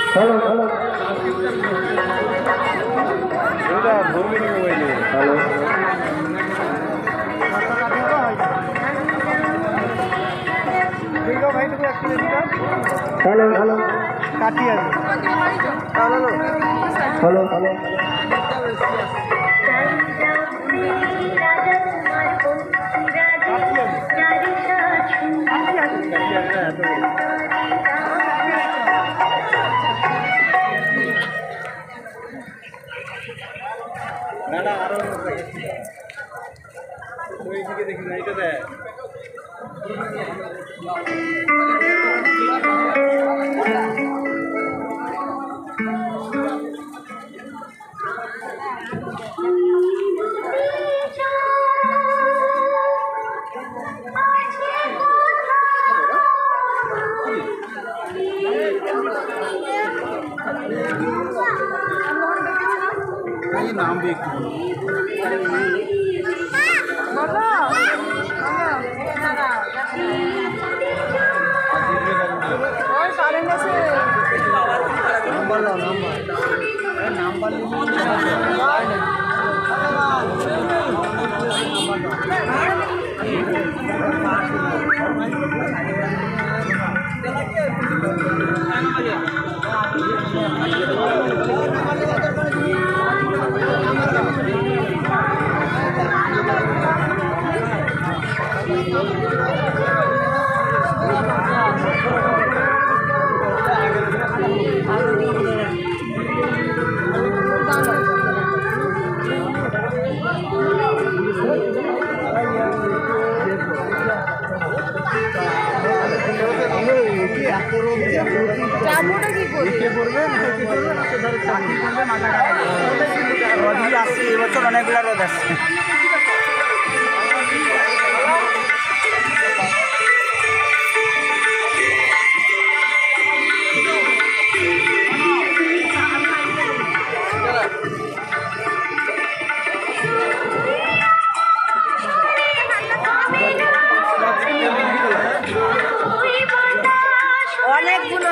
Hello hello hello hello hello काटिए hello hello hello দাদা আরো ওই দিকে দেখি না এটা দেখ नाम भी চামড়া কি করবে আসছে এবছর অনেকগুলো রোদ আসছে অনেকগুলো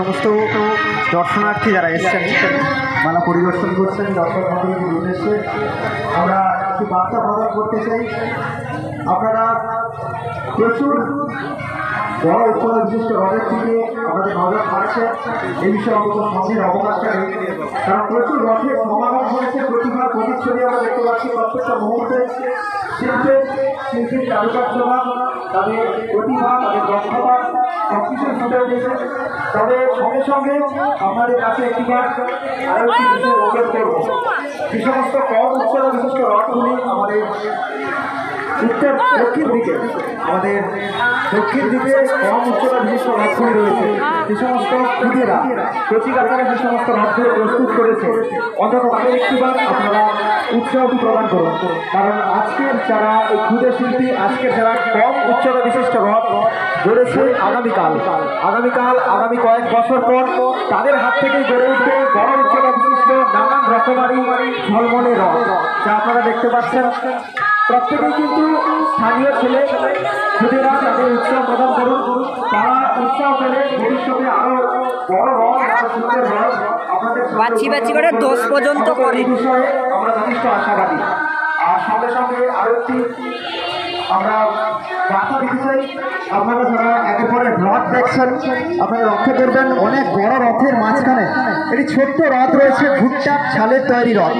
সমস্ত দর্শনার্থী যারা এসছেন মেলা পরিদর্শন করছেন দর্শক মন্ডলীর উদ্দেশ্যে আমরা একটি বার্তা প্রদান করতে চাই। আপনারা প্রচুর বড় উৎসব বিশিষ্ট রথের দিকে আমাদের নজর থাকছে, এই বিষয়ে অন্তত সঙ্গের অবকাশটা নেই, কারণ প্রচুর রথের সমাগম হয়েছে, প্রতিভার প্রতিচ্ছবি আমরা দেখতে পাচ্ছি প্রত্যেকটা মুহূর্তে। শিল্পীর কারুকার্যতা, তাদের প্রতিভা, তাদের দক্ষতা সবকিছু ফুটে উঠেছে। তবে সঙ্গে সঙ্গে আপনাদের কাছে একটিবার আরও একটি বিষয় অনুরোধ করব, যে সমস্ত কম উচ্চতা বিশিষ্ট রথগুলি আমাদের উত্তর দক্ষিণ দিকে কম উচ্চতা বিশিষ্ট রথগুলি রয়েছে, যে সমস্ত খুদেরা প্রতিকাররা যে সমস্ত রথগুলো প্রস্তুত করেছে, অন্তত তাদের একটিবার আপনারা উৎসাহটি প্রদান করুন। কারণ আজকের যারা এই ক্ষুদে শিল্পী, আজকের যারা কম উচ্চতা বিশিষ্ট রথ গড়েছে, আগামী কয়েক বছর পর তাদের হাত থেকেই গড়ে উঠবে বড় উচ্চতা বিশিষ্ট নানান রকমারি ঝলমলে রথ, যা আপনারা দেখতে পাচ্ছেন। প্রত্যেকেই কিন্তু স্থানীয় ছেলে খুদেরা তাদের উৎসাহ প্রদান করুন, তারা উৎসাহ পেলে ভবিষ্যতে আরো বড় রথ, আরো সুন্দর রথ আপনাদের বাছি করে 10 পর্যন্ত করে বিষয়ে আমরা যথেষ্ট আশাবাদী। আর সঙ্গে সঙ্গে আরো একটি আমরা বার্তা দিতে চাই, আপনারা যারা একের পর এক রথ দেখছেন আপনারা লক্ষ্য করবেন অনেক বড় রথের মাঝখানে একটি ছোট্ট রথ রয়েছে, ভুট্টার ছালের তৈরি রথ।